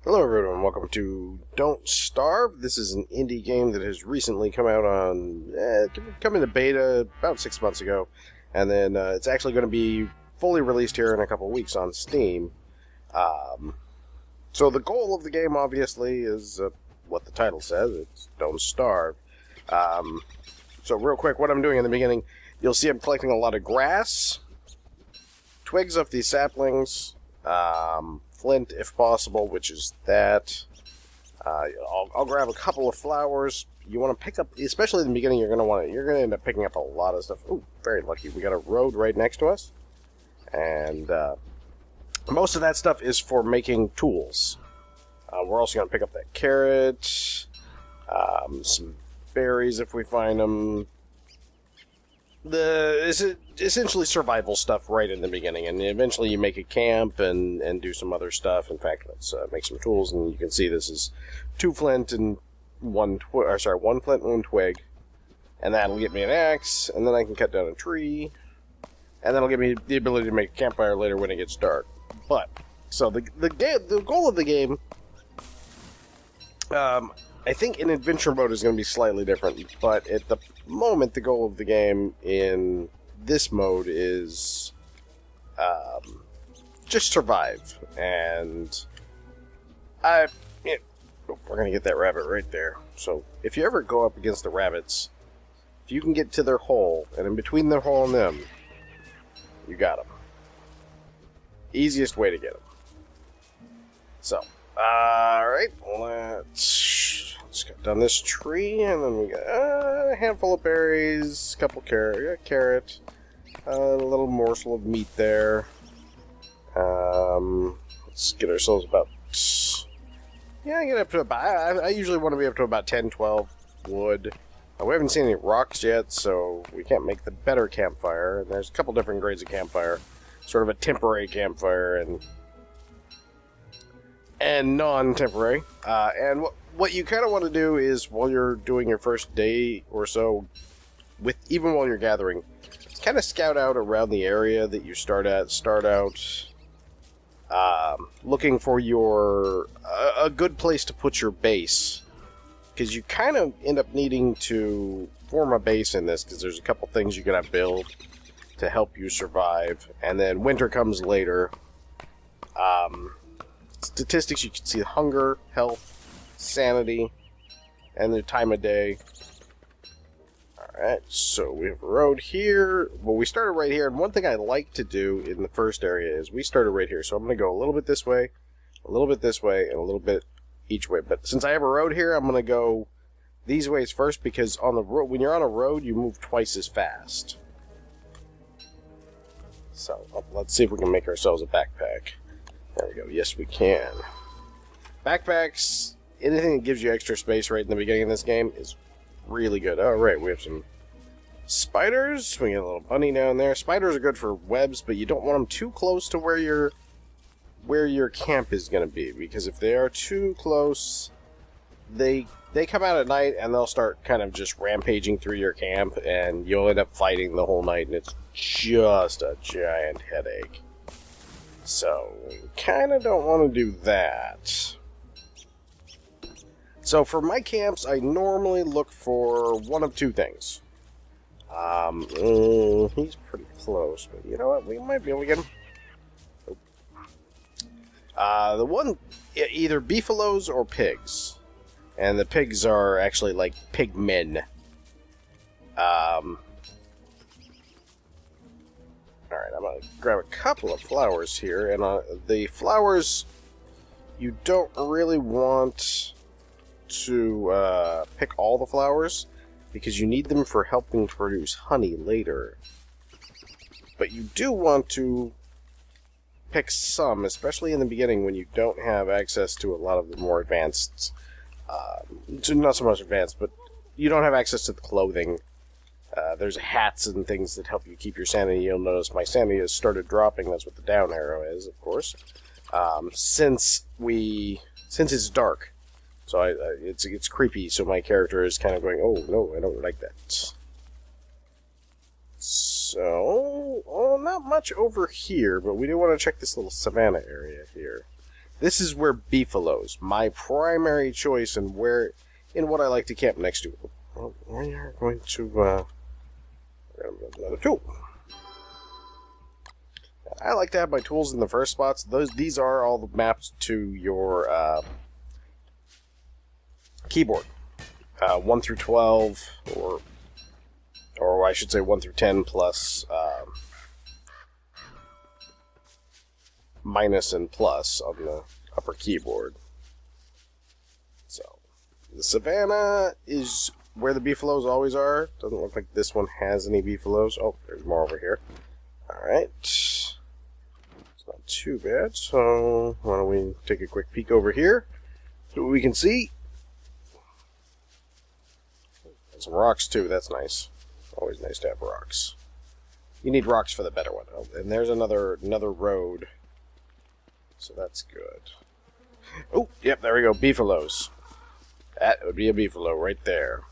Hello everyone, welcome to Don't Starve. This is an indie game that has recently come out on, come into beta about 6 months ago, and then it's actually going to be fully released here in a couple weeks on Steam. So the goal of the game, obviously, is what the title says, it's Don't Starve. So real quick, what I'm doing in the beginning, you'll see I'm collecting a lot of grass, twigs off these saplings, flint if possible, which is that. I'll grab a couple of flowers. You want to pick up, especially in the beginning, you're going to end up picking up a lot of stuff. Ooh, very lucky. We got a road right next to us. And most of that stuff is for making tools. We're also going to pick up that carrot, some berries if we find them. Essentially survival stuff right in the beginning, and eventually you make a camp and do some other stuff. In fact, let's make some tools, and you can see this is 2 flint and 1 flint and 1 twig, and that'll get me an axe, and then I can cut down a tree, and that'll give me the ability to make a campfire later when it gets dark. But so the goal of the game, I think in adventure mode is going to be slightly different, but at the moment, the goal of the game in this mode is just survive. And we're going to get that rabbit right there. So if you ever go up against the rabbits, if you can get to their hole, and in between their hole and them, you got them. Easiest way to get them. So, alright, let's cut down this tree, and then we got a handful of berries, a couple carrot, a little morsel of meat there. Let's get ourselves about, get up to about, I usually want to be up to about 10, 12 wood. We haven't seen any rocks yet, so we can't make the better campfire. And there's a couple different grades of campfire, sort of a temporary campfire and non-temporary. And what you kind of want to do is, while you're doing your first day or so, even while you're gathering, kind of scout out around the area that you start out looking for a good place to put your base, because you kind of end up needing to form a base in this, because there's a couple things you gotta build to help you survive, and then winter comes later. Statistics, you can see hunger, health, sanity, and the time of day. Alright, so we have a road here. Well, we started right here, and one thing I like to do in the first area is we started right here. So I'm going to go a little bit this way, a little bit this way, and a little bit each way. But since I have a road here, I'm going to go these ways first, because on the road, when you're on a road, you move twice as fast. So let's see if we can make ourselves a backpack. There we go. Yes, we can. Backpacks, anything that gives you extra space right in the beginning of this game is really good. Alright, we have some spiders. We got a little bunny down there. Spiders are good for webs, but you don't want them too close to where your camp is going to be, because if they are too close, they come out at night and they'll start kind of just rampaging through your camp, and you'll end up fighting the whole night, and it's just a giant headache. So, kind of don't want to do that. So, for my camps, I normally look for one of 2 things. He's pretty close, but you know what? We might be able to get him. The one, either beefaloes or pigs. And the pigs are actually like pig men. Alright, I'm going to grab a couple of flowers here, and the flowers, you don't really want to pick all the flowers, because you need them for helping produce honey later. But you do want to pick some, especially in the beginning when you don't have access to a lot of the more advanced, not so much advanced, but you don't have access to the clothing. There's hats and things that help you keep your sanity. You'll notice my sanity has started dropping. That's what the down arrow is, of course. Since it's dark, so it's creepy. So my character is kind of going, "Oh no, I don't like that." So, not much over here, but we do want to check this little savanna area here. This is where beefaloes, my primary choice, and what I like to camp next to. Well, we are going to another tool. I like to have my tools in the first spots. These are all the maps to your keyboard, 1 through 12, or I should say 1 through 10 plus minus and plus on the upper keyboard. So the savannah is where the beefaloes always are. Doesn't look like this one has any beefaloes. Oh, there's more over here. Alright. It's not too bad, so why don't we take a quick peek over here. See what we can see. And some rocks too, that's nice. Always nice to have rocks. You need rocks for the better one. Oh, and there's another road. So that's good. Oh, yep, there we go. Beefaloes. That would be a beefalo right there.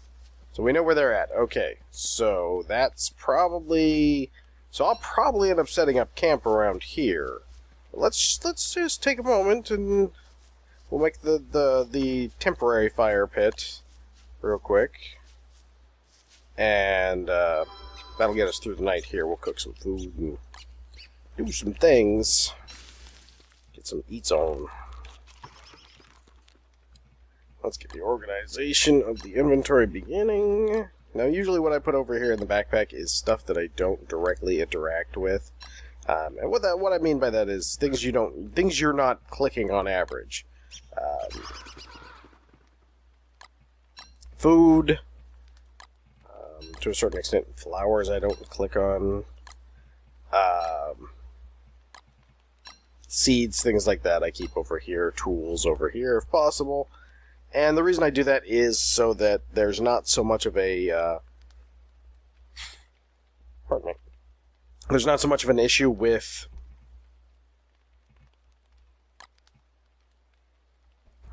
So we know where they're at. Okay, so that's probably... So I'll probably end up setting up camp around here. Let's just take a moment and we'll make the temporary fire pit real quick. And that'll get us through the night here. We'll cook some food and do some things. Get some eats on. Let's get the organization of the inventory beginning. Now, usually what I put over here in the backpack is stuff that I don't directly interact with. And what I mean by that is things you're not clicking on average. Food, to a certain extent, flowers I don't click on. Seeds, things like that I keep over here. Tools over here if possible. And the reason I do that is so that there's not so much of a, pardon me, there's not so much of an issue with,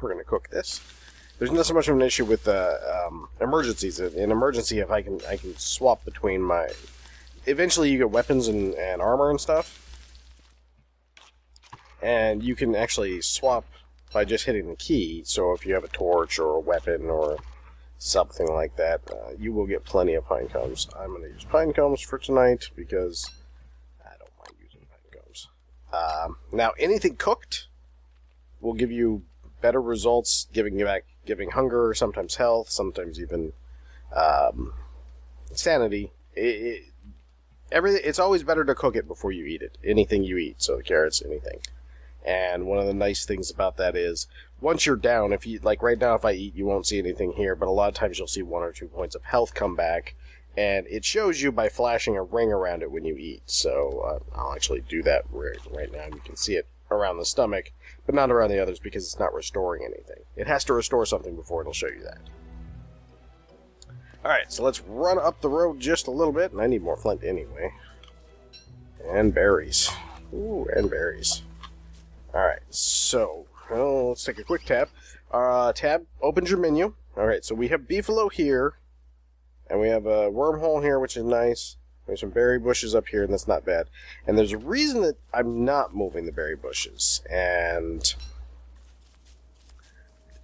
we're going to cook this, there's not so much of an issue with emergencies. In emergency, if I can swap between my, eventually you get weapons and armor and stuff, and you can actually swap by just hitting the key. So if you have a torch or a weapon or something like that, you will get plenty of pine cones. I'm going to use pine cones for tonight because I don't mind using pine cones. Now, anything cooked will give you better results, giving hunger, sometimes health, sometimes even sanity. It's always better to cook it before you eat it. Anything you eat, so the carrots, anything. And one of the nice things about that is, once you're down, if you, like right now if I eat, you won't see anything here, but a lot of times you'll see 1 or 2 points of health come back, and it shows you by flashing a ring around it when you eat. So I'll actually do that right now. You can see it around the stomach, but not around the others because it's not restoring anything. It has to restore something before it'll show you that. Alright, so let's run up the road just a little bit, and I need more flint anyway. And berries. Ooh, and berries. Alright, so, well, let's take a quick tab. Tab opens your menu. Alright, so we have beefalo here, and we have a wormhole here, which is nice. There's some berry bushes up here, and that's not bad. And there's a reason that I'm not moving the berry bushes, and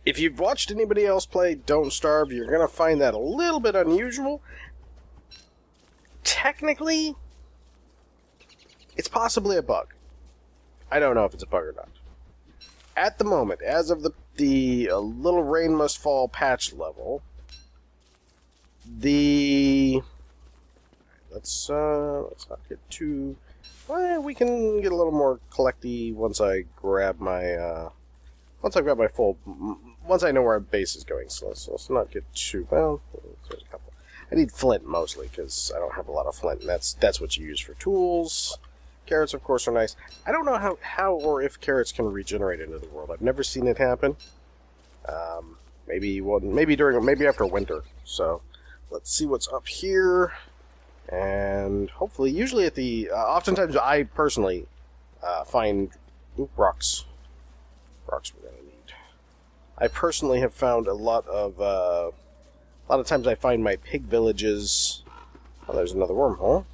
if you've watched anybody else play Don't Starve, you're going to find that a little bit unusual. Technically, it's possibly a bug. I don't know if it's a bug or not. At the moment, as of the Little Rain Must Fall patch level, let's not get too... Well, we can get a little more collecty once I grab my... once I know where our base is going, so let's not get too... Well, there's a couple. I need flint mostly, because I don't have a lot of flint, and that's what you use for tools. Carrots, of course, are nice. I don't know how or if carrots can regenerate into the world. I've never seen it happen. Maybe after winter. So let's see what's up here, and hopefully, usually at the oftentimes I personally find rocks. Rocks we're gonna need. I personally have found a lot of times I find my pig villages. Oh, there's another wormhole.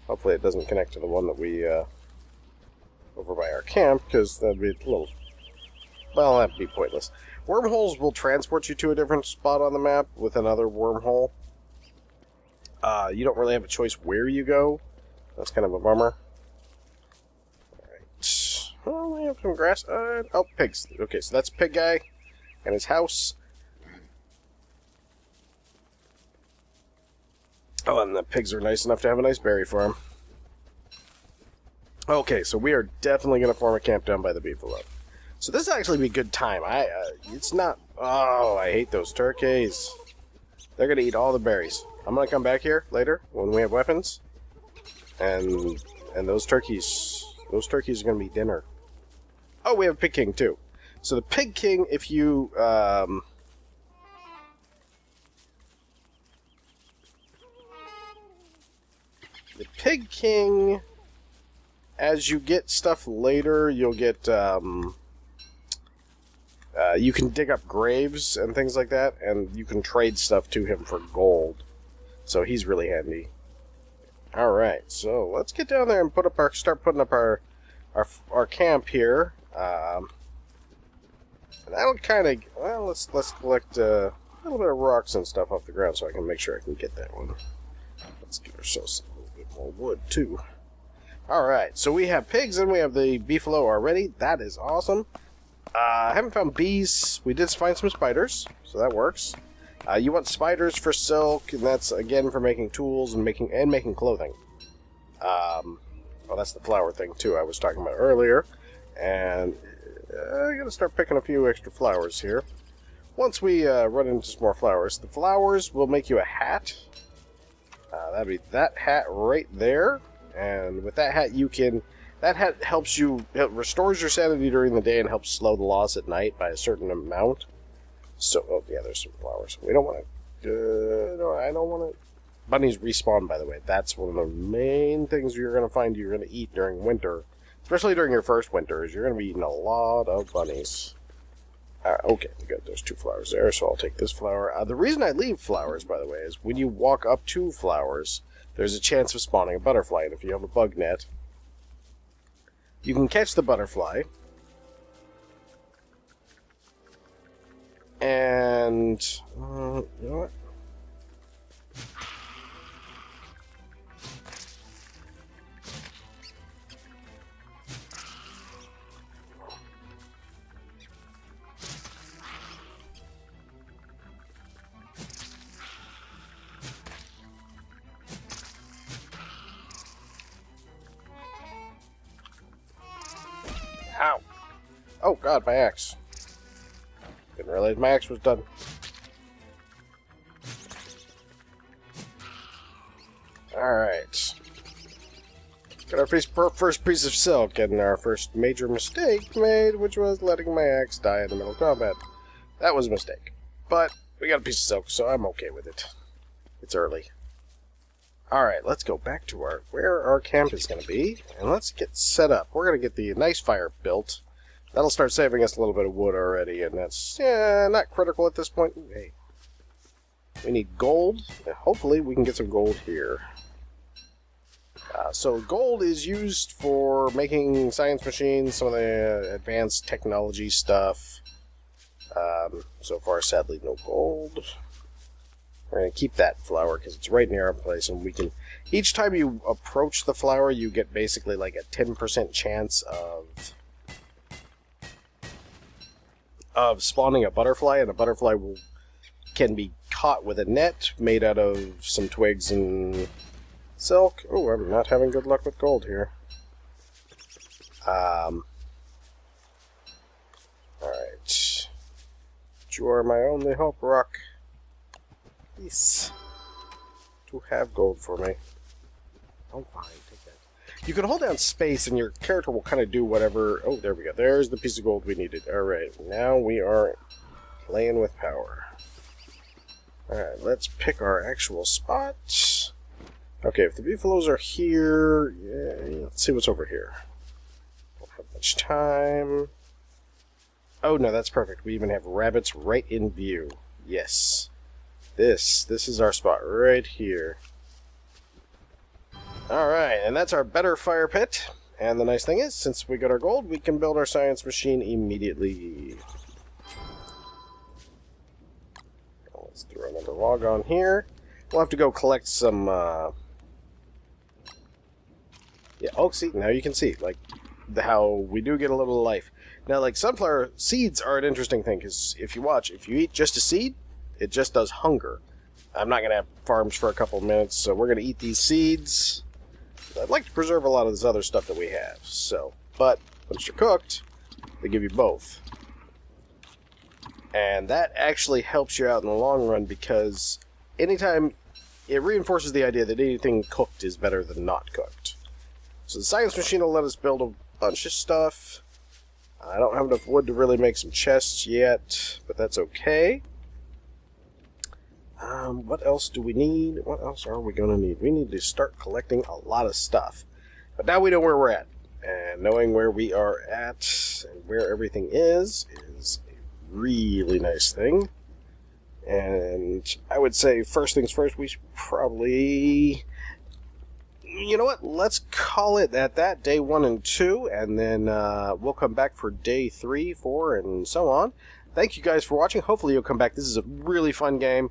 Hopefully it doesn't connect to the one that we over by our camp, because that'd be a little Well, that'd be pointless. Wormholes will transport you to a different spot on the map with another wormhole. You don't really have a choice where you go. That's kind of a bummer. Alright. Well, we have some grass. Oh, pigs. Okay, so that's Pig Guy and his house. Oh, and the pigs are nice enough to have a nice berry farm. Okay, so we are definitely going to form a camp down by the beefalo. So this will actually be a good time. It's not... Oh, I hate those turkeys. They're going to eat all the berries. I'm going to come back here later when we have weapons. And those turkeys are going to be dinner. Oh, we have a Pig King too. So the Pig King, if you... the Pig King, as you get stuff later, you'll get... you can dig up graves and things like that, and you can trade stuff to him for gold. So he's really handy. Alright, so let's get down there and start putting up our camp here. And that'll kind of... Well, let's collect a little bit of rocks and stuff off the ground so I can make sure I can get that one. Let's give ourselves a little bit more wood, too. Alright, so we have pigs and we have the beefalo already. That is awesome. I haven't found bees. We did find some spiders, so that works. You want spiders for silk, and that's, again, for making tools and making clothing. Well, that's the flower thing, too, I was talking about earlier. And I'm going to start picking a few extra flowers here. Once we run into some more flowers, the flowers will make you a hat. That'd be that hat right there. And with that hat, you can... That hat helps you... It restores your sanity during the day and helps slow the loss at night by a certain amount. So, oh, yeah, there's some flowers. We don't want to... no, I don't want to... Bunnies respawn, by the way. That's one of the main things you're going to find you're going to eat during winter. Especially during your first winter, is you're going to be eating a lot of bunnies. Okay, we got those two flowers there, so I'll take this flower. The reason I leave flowers, by the way, is when you walk up to flowers, there's a chance of spawning a butterfly, and if you have a bug net, you can catch the butterfly, and, you know what? Ow! Oh god, my axe. Didn't realize my axe was done. Alright. Got our first piece of silk and our first major mistake made, which was letting my axe die in the middle of combat. That was a mistake. But we got a piece of silk, so I'm okay with it. It's early. Alright, let's go back to where our camp is going to be, and let's get set up. We're going to get the nice fire built. That'll start saving us a little bit of wood already, and that's not critical at this point. Hey, we need gold. Hopefully we can get some gold here. So gold is used for making science machines, some of the advanced technology stuff. So far, sadly, no gold. We're going to keep that flower because it's right near our place, and we can... Each time you approach the flower, you get basically like a 10% chance of spawning a butterfly, and a butterfly can be caught with a net made out of some twigs and silk. Oh, I'm not having good luck with gold here. Alright. You are my only hope, Rock. Please. To have gold for me. Oh, fine. Take that. You can hold down space and your character will kind of do whatever... Oh, there we go. There's the piece of gold we needed. Alright. Now we are playing with power. Alright, let's pick our actual spots. Okay, if the beefalos are here... Yeah, let's see what's over here. Don't have much time. Oh, no, that's perfect. We even have rabbits right in view. Yes. This is our spot right here. Alright, and that's our better fire pit. And the nice thing is, since we got our gold, we can build our science machine immediately. Let's throw another log on here. We'll have to go collect some, yeah, oh, see, now you can see, like, how we do get a little life. Now, like, sunflower seeds are an interesting thing, because if you watch, if you eat just a seed, it just does hunger. I'm not going to have farms for a couple of minutes, so we're going to eat these seeds. I'd like to preserve a lot of this other stuff that we have, so, but once you're cooked, they give you both. And that actually helps you out in the long run, because anytime, it reinforces the idea that anything cooked is better than not cooked. So the science machine will let us build a bunch of stuff. I don't have enough wood to really make some chests yet, but that's okay. What else do we need? What else are we going to need? We need to start collecting a lot of stuff. But now we know where we're at. And knowing where we are at and where everything is a really nice thing. And I would say, first things first, we should probably... You know what? Let's call it at that, day 1 and 2, and then we'll come back for day 3, 4, and so on. Thank you guys for watching. Hopefully you'll come back. This is a really fun game.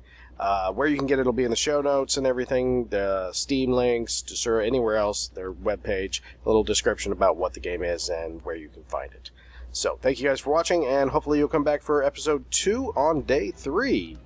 Where you can get it will be in the show notes and everything, the Steam links, to anywhere else, their webpage, a little description about what the game is and where you can find it. So, thank you guys for watching, and hopefully you'll come back for episode 2 on day 3.